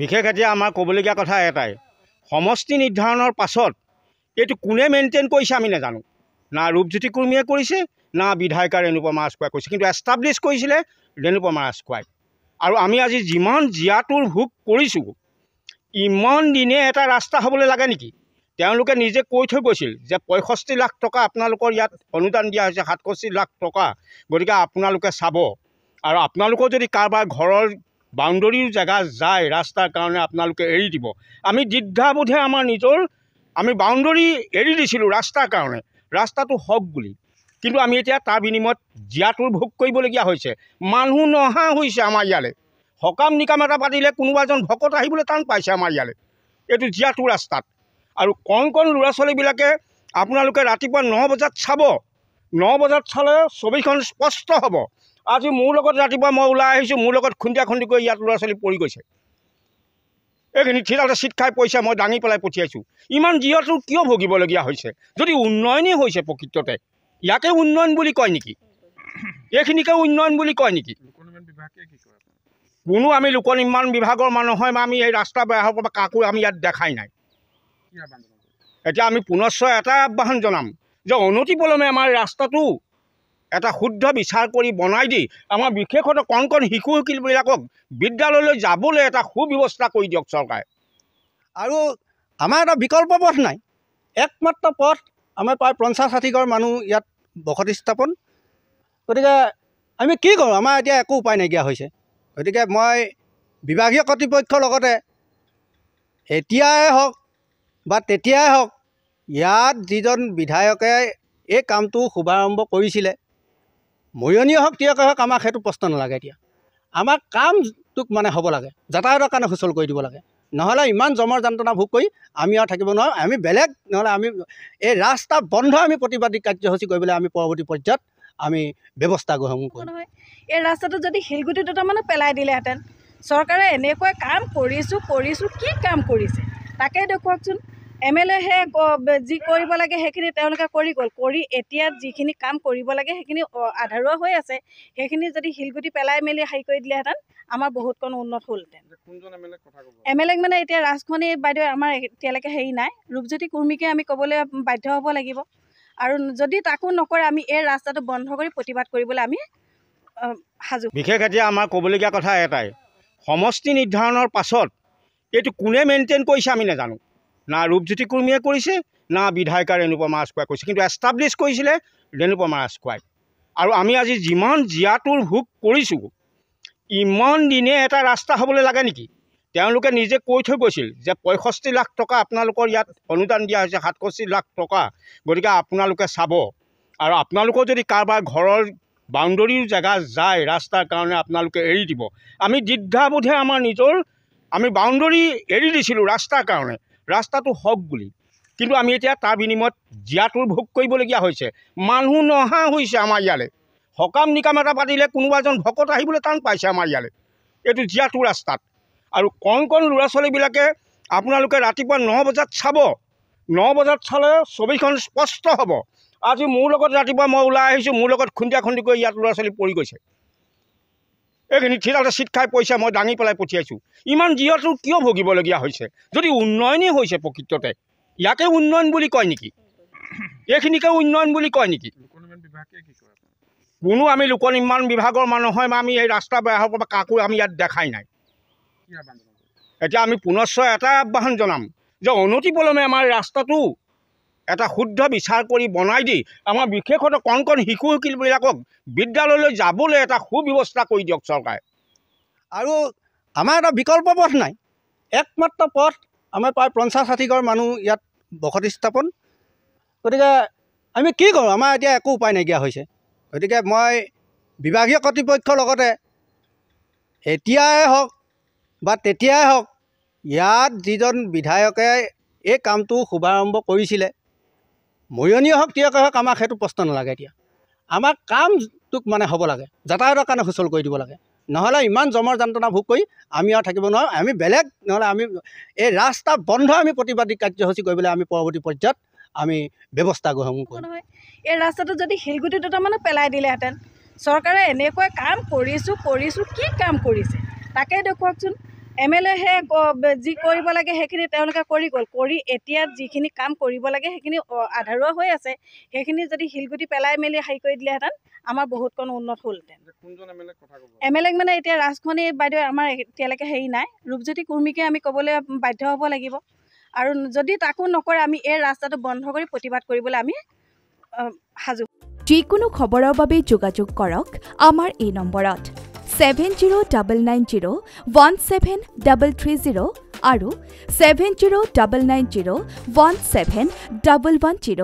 বিশেষ এতিয়া আমাৰ ক'বলগীয়া কথা এটাই, সমষ্টি নিৰ্ধাৰণৰ পাছত এইটো কোনে মেইনটেইন কৰিছে আমি নাজানো। না ৰূপজ্যোতি কুৰ্মীয়ে কৰিছে, না বিধায়িকা ৰেণুপমা ৰাজখোৱাই কৰিছে, কিন্তু এষ্টাব্লিছ কৰিছিলে ৰেণুপমা ৰাজখোৱাই। আৰু আমি আজি যিমান জীয়াতুৰ ভোগ কৰিছোঁ, ইমান দিনে এটা ৰাস্তা হ'বলৈ লাগে নেকি? তেওঁলোকে নিজে কৈ থৈ গৈছিল যে 65 লাখ টকা আপোনালোকৰ ইয়াত অনুদান দিয়া হৈছে, 67 লাখ টকা, গতিকে আপোনালোকে চাব। আৰু আপোনালোকৰ যদি কাৰোবাৰ ঘৰৰ বাউণ্ডেৰীৰ জেগা যায় ৰাস্তাৰ কাৰণে আপোনালোকে এৰি দিব। আমি দ্বিধাবোধে আমাৰ নিজৰ আমি বাউণ্ডেৰী এৰি দিছিলোঁ ৰাস্তাৰ কাৰণে, ৰাস্তাটো হওক বুলি। কিন্তু আমি এতিয়া তাৰ বিনিময়ত জীয়াতুৰ ভোগ কৰিবলগীয়া হৈছে। মানুহ নহা হৈছে আমাৰ ইয়ালৈ। সকাম নিকাম এটা পাতিলে কোনোবা এজন ভকত আহিবলৈ টান পাইছে আমাৰ ইয়ালৈ, এইটো জীয়াতুৰ ৰাস্তাত। আৰু কণ কণ ল'ৰা ছোৱালীবিলাকে আপোনালোকে ৰাতিপুৱা 9 বজাত চাব, 9 বজাত চালে ছবিখন স্পষ্ট হ'ব। আজি মোৰ লগত ৰাতিপুৱা মই ওলাই আহিছোঁ, মোৰ লগত খুন্দিয়া খুন্দি কৰি ইয়াত ল'ৰা ছোৱালী পৰি গৈছে। এইখিনি থিতাতে চিট খাই পইচা মই দাঙি পেলাই পঠিয়াইছোঁ। ইমান জীয়াতুৰ কিয় ভুগিবলগীয়া হৈছে? যদি উন্নয়নেই হৈছে প্ৰকৃততে, ইয়াকে উন্নয়ন বুলি কয় নেকি? এইখিনিকে উন্নয়ন বুলি কয় নেকি? কোনো আমি লোক নিৰ্মাণ বিভাগৰ মানুহ হয় বা আমি এই ৰাস্তা বেয়া হ'ব বা কাকো আমি ইয়াত দেখাই নাই। এতিয়া আমি পুনশ্চ এটা আহ্বান জনাম যে অনতিপলমে আমাৰ ৰাস্তাটো এটা শুদ্ধ বিচাৰ কৰি বনাই দি আমাৰ বিশেষত কণ কণ শিশুবিলাকক বিদ্যালয়লৈ যাবলৈ এটা সুব্যৱস্থা কৰি দিয়ক চৰকাৰে। আৰু আমাৰ এটা বিকল্প পথ নাই, একমাত্ৰ পথ আমাৰ প্ৰায় 50-60 ঘৰ মানুহ ইয়াত বসতি স্থাপন। গতিকে আমি কি কৰোঁ? আমাৰ এতিয়া একো উপায় নাইকিয়া হৈছে। গতিকে মই বিভাগীয় কৰ্তৃপক্ষৰ লগতে এতিয়াই হওক বা তেতিয়াই হওক, ইয়াত যিজন বিধায়কে এই কামটো শুভাৰম্ভ কৰিছিলে, মৰিয়নীয়ে হওক তিয়কে হওক, আমাক সেইটো প্ৰশ্ন নালাগে। এতিয়া আমাক কামটোক মানে হ'ব লাগে, যাতায়াতৰ কাৰণে সুচল কৰি দিব লাগে। নহ'লে ইমান জমৰ যন্ত্ৰণা ভোগ কৰি আমি আৰু থাকিব নোৱাৰোঁ। আমি বেলেগ নহ'লে আমি এই ৰাস্তা বন্ধ আমি প্ৰতিবাদী কাৰ্যসূচী কৰিবলৈ আমি পৰৱৰ্তী পৰ্যায়ত আমি ব্যৱস্থা গ্ৰহণ কৰিম। এই ৰাস্তাটো যদি শিলগুটি দুটামানো পেলাই দিলেহেঁতেন, চৰকাৰে এনেকৈ কাম কৰিছোঁ কি কাম কৰিছে তাকে দেখুৱাওকচোন। MLAহে যি কৰিব লাগে সেইখিনি তেওঁলোকে কৰি গ'ল, কৰি এতিয়া যিখিনি কাম কৰিব লাগে সেইখিনি আধৰুৱা হৈ আছে। সেইখিনি যদি শিলগুটি পেলাই মেলি হেৰি কৰি দিলেহেঁতেন আমাৰ বহুতকণ উন্নত হ'লহেঁতেন। MLA মানে এতিয়া ৰাজখনি বাইদেউ আমাৰ এতিয়ালৈকে হেৰি নাই, ৰূপজ্যোতি কুৰ্মীকে আমি ক'বলৈ বাধ্য হ'ব লাগিব। আৰু যদি তাকো নকৰে আমি এই ৰাস্তাটো বন্ধ কৰি প্ৰতিবাদ কৰিবলৈ আমি সাজু। বিশেষ এতিয়া আমাৰ ক'বলগীয়া কথা এটাই, সমষ্টি নিৰ্ধাৰণৰ পাছত এইটো কোনে মেইনটেইন কৰিছে আমি নাজানো। না ৰূপজ্যোতি কুৰ্মীয়ে কৰিছে, না বিধায়িকা ৰেণুপমা ৰাজখোৱাই কৰিছে, কিন্তু এষ্টাব্লিছ কৰিছিলে ৰেণুপমা ৰাজখোৱাই। আৰু আমি আজি যিমান জীয়াতুৰ ভোগ কৰিছোঁ, ইমান দিনে এটা ৰাস্তা হ'বলৈ লাগে নেকি? তেওঁলোকে নিজে কৈ থৈ গৈছিল যে 65 লাখ টকা আপোনালোকৰ ইয়াত অনুদান দিয়া হৈছে, 67 লাখ টকা, গতিকে আপোনালোকে চাব। আৰু আপোনালোকৰ যদি কাৰোবাৰ ঘৰৰ বাউণ্ডেৰীৰ জেগা যায় ৰাস্তাৰ কাৰণে আপোনালোকে এৰি দিব। আমি দ্বিধাবোধে আমাৰ নিজৰ আমি বাউণ্ডেৰী এৰি দিছিলোঁ ৰাস্তাৰ কাৰণে, ৰাস্তাটো হওক বুলি। কিন্তু আমি এতিয়া তাৰ বিনিময়ত জীয়াতুৰ ভোগ কৰিবলগীয়া হৈছে। মানুহ নহা হৈছে আমাৰ ইয়ালৈ। সকাম নিকাম এটা পাতিলে কোনোবা এজন ভকত আহিবলৈ টান পাইছে আমাৰ ইয়ালৈ, এইটো জীয়াতুৰ ৰাস্তাত। আৰু কণ কণ ল'ৰা ছোৱালীবিলাকে আপোনালোকে ৰাতিপুৱা 9 বজাত চাব, 9 বজাত চালে ছবিখন স্পষ্ট হ'ব। আজি মোৰ লগত ৰাতিপুৱা মই ওলাই আহিছোঁ, মোৰ লগত খুন্দিয়া খুন্দি কৰি ইয়াত ল'ৰা ছোৱালী পৰি গৈছে। এইখিনি থিতাতে চিট খাই পইচা মই দাঙি পেলাই পঠিয়াইছোঁ। ইমান জীয়াতুৰ কিয় ভুগিবলগীয়া হৈছে? যদি উন্নয়নেই হৈছে প্ৰকৃততে, ইয়াকে উন্নয়ন বুলি কয় নেকি? এইখিনিকে উন্নয়ন বুলি কয় নেকি? কোনো আমি লোক নিৰ্মাণ বিভাগৰ মানুহ হয় বা আমি এই ৰাস্তা বেয়া হ'ব বা কাকো আমি ইয়াত দেখাই নাই। এতিয়া আমি পুনশ্চ এটা আহ্বান জনাম যে অনতিপলমে আমাৰ ৰাস্তাটো এটা শুদ্ধ বিচাৰ কৰি বনাই দি আমাৰ বিশেষত কণ কণ শিশুবিলাকক বিদ্যালয়লৈ যাবলৈ এটা সুব্যৱস্থা কৰি দিয়ক চৰকাৰে। আৰু আমাৰ এটা বিকল্প পথ নাই, একমাত্ৰ পথ আমাৰ প্ৰায় 50-60 ঘৰ মানুহ ইয়াত বসতি স্থাপন। গতিকে আমি কি কৰোঁ? আমাৰ এতিয়া একো উপায় নাইকিয়া হৈছে। গতিকে মই বিভাগীয় কৰ্তৃপক্ষৰ লগতে এতিয়াই হওক বা তেতিয়াই হওক, ইয়াত যিজন বিধায়কে এই কামটো শুভাৰম্ভ কৰিছিলে, মৰিয়নীয়ে হওক তিয়কে হওক, আমাক সেইটো প্ৰশ্ন নালাগে। এতিয়া আমাক কামটোক মানে হ'ব লাগে, যাতায়াতৰ কাৰণে সুচল কৰি দিব লাগে। নহ'লে ইমান জমৰ যন্ত্ৰণা ভোগ কৰি আমি আৰু থাকিব নোৱাৰোঁ। আমি বেলেগ নহ'লে আমি এই ৰাস্তা বন্ধ আমি প্ৰতিবাদী কাৰ্যসূচী কৰিবলৈ আমি পৰৱৰ্তী পৰ্যায়ত আমি ব্যৱস্থা গ্ৰহণ কৰিম। এই ৰাস্তাটো যদি শিলগুটি দুটামানো পেলাই দিলেহেঁতেন, চৰকাৰে এনেকৈ কাম কৰিছোঁ কি কাম কৰিছে তাকে দেখুৱাওকচোন। MLAহে যি কৰিব লাগে সেইখিনি তেওঁলোকে কৰি গ'ল, কৰি এতিয়া যিখিনি কাম কৰিব লাগে সেইখিনি আধাৰুৱা হৈ আছে। সেইখিনি যদি শিলগুটি পেলাই মেলি হেৰি কৰি দিলেহেঁতেন আমাৰ বহুতকণ উন্নত হ'লহেঁতেন। MLAক মানে এতিয়া ৰাজখনি বাইদেউ আমাৰ এতিয়ালৈকে হেৰি নাই, ৰূপজ্যোতি কুৰ্মীকে আমি ক'বলৈ বাধ্য হ'ব লাগিব। আৰু যদি তাকো নকৰে আমি এই ৰাস্তাটো বন্ধ কৰি প্ৰতিবাদ কৰিবলৈ আমি সাজু। যিকোনো খবৰৰ বাবে যোগাযোগ কৰক আমাৰ এই নম্বৰত 7099017330 আৰু 7099017110।